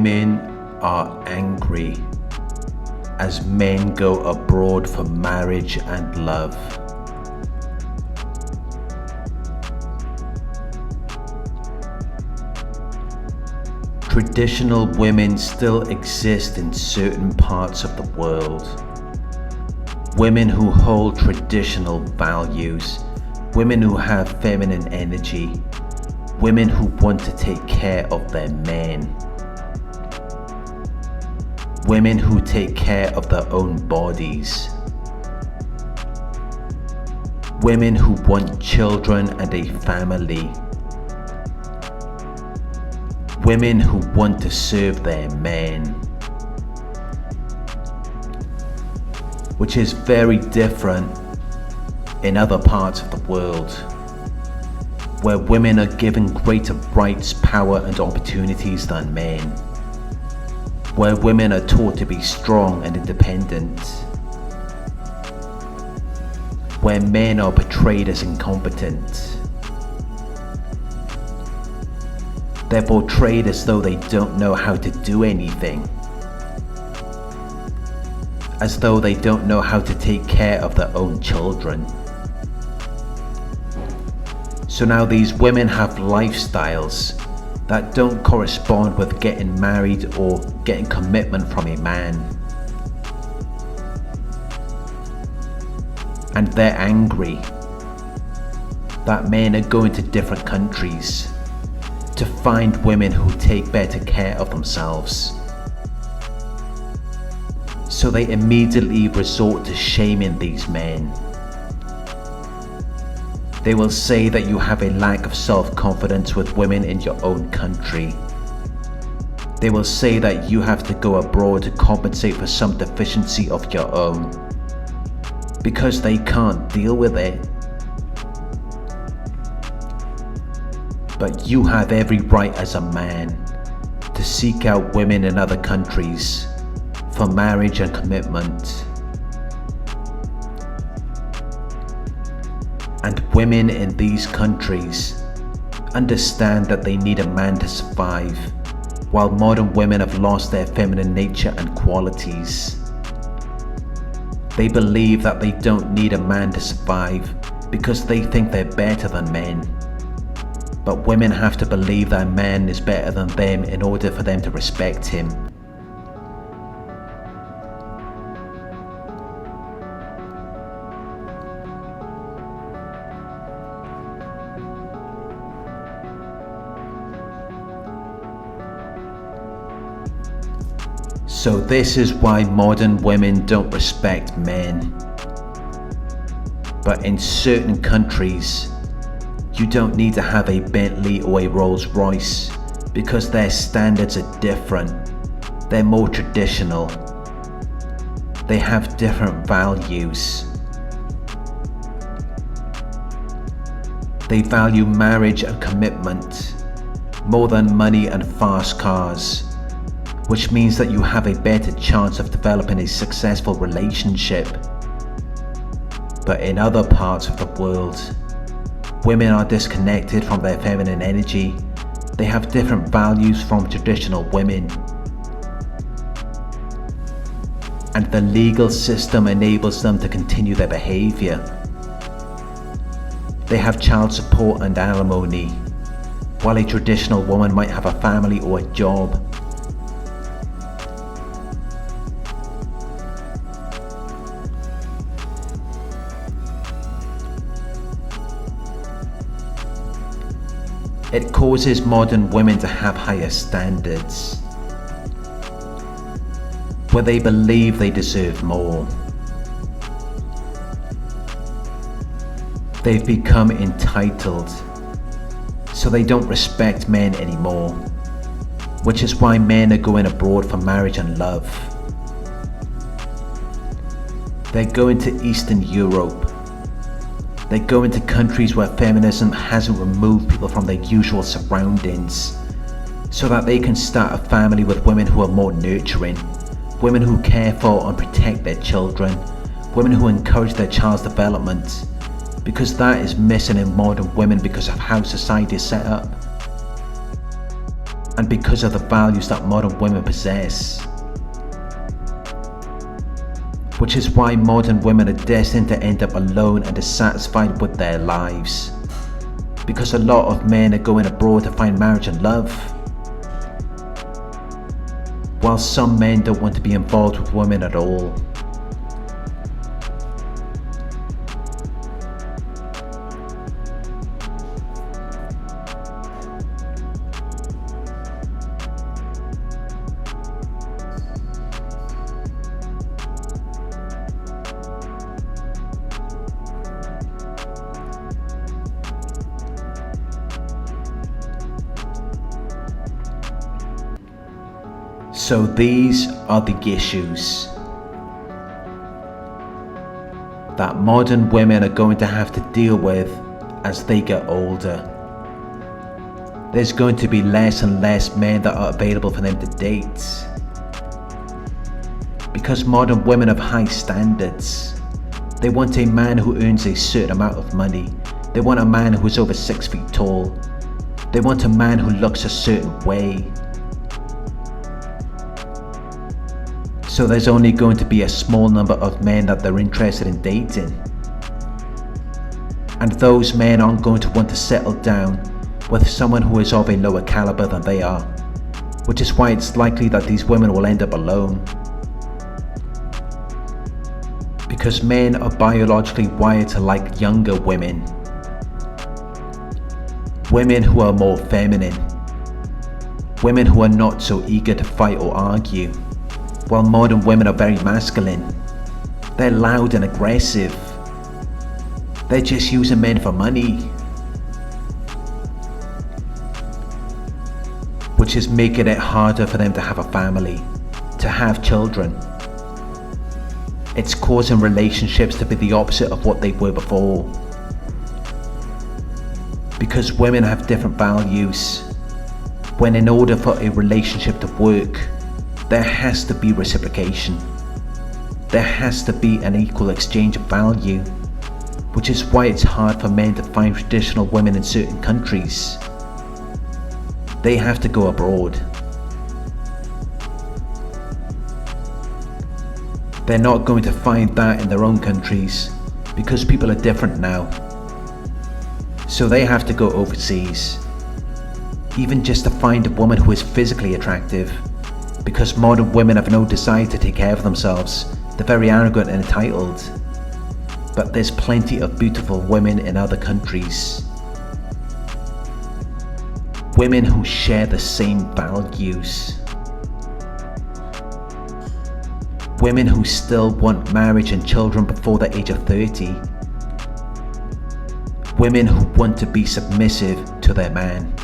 Women are angry as men go abroad for marriage and love. Traditional women still exist in certain parts of the world. Women who hold traditional values, women who have feminine energy, women who want to take care of their men, women who take care of their own bodies, women who want children and a family, women who want to serve their men, which is very different in other parts of the world, where women are given greater rights, power and opportunities than men, where women are taught to be strong and independent, where men are portrayed as incompetent. They're portrayed as though they don't know how to do anything, as though they don't know how to take care of their own children. So now these women have lifestyles that don't correspond with getting married or getting commitment from a man. And they're angry that men are going to different countries to find women who take better care of themselves. So they immediately resort to shaming these men. They will say that you have a lack of self-confidence with women in your own country. They will say that you have to go abroad to compensate for some deficiency of your own, because they can't deal with it. But you have every right as a man to seek out women in other countries for marriage and commitment. And women in these countries understand that they need a man to survive, while modern women have lost their feminine nature and qualities. They believe that they don't need a man to survive because they think they're better than men. But women have to believe that a man is better than them in order for them to respect him. So this is why modern women don't respect men. But in certain countries, you don't need to have a Bentley or a Rolls Royce because their standards are different. They're more traditional. They have different values. They value marriage and commitment more than money and fast cars, which means that you have a better chance of developing a successful relationship. But in other parts of the world, women are disconnected from their feminine energy. They have different values from traditional women. And the legal system enables them to continue their behavior. They have child support and alimony, while a traditional woman might have a family or a job. It causes modern women to have higher standards, where they believe they deserve more. They've become entitled, so they don't respect men anymore, which is why men are going abroad for marriage and love. They're going to Eastern Europe. They go into countries where feminism hasn't removed people from their usual surroundings, so that they can start a family with women who are more nurturing, women who care for and protect their children, women who encourage their child's development, because that is missing in modern women because of how society is set up. and because of the values that modern women possess. Which is why modern women are destined to end up alone and dissatisfied with their lives. Because a lot of men are going abroad to find marriage and love, while some men don't want to be involved with women at all. So these are the issues that modern women are going to have to deal with as they get older. There's going to be less and less men that are available for them to date. Because modern women have high standards. They want a man who earns a certain amount of money. They want a man who is over 6 feet tall. They want a man who looks a certain way. So there's only going to be a small number of men that they're interested in dating. And those men aren't going to want to settle down with someone who is of a lower caliber than they are. Which is why it's likely that these women will end up alone. Because men are biologically wired to like younger women. Women who are more feminine. Women who are not so eager to fight or argue. While modern women are very masculine. They're loud and aggressive. They're just using men for money. Which is making it harder for them to have a family, to have children. It's causing relationships to be the opposite of what they were before. Because women have different values. When in order for a relationship to work, there has to be reciprocation. There has to be an equal exchange of value, which is why it's hard for men to find traditional women in certain countries. They have to go abroad. They're not going to find that in their own countries because people are different now. So they have to go overseas, even just to find a woman who is physically attractive. Because modern women have no desire to take care of themselves. They're very arrogant and entitled. But there's plenty of beautiful women in other countries. Women who share the same values. Women who still want marriage and children before the age of 30. Women who want to be submissive to their man.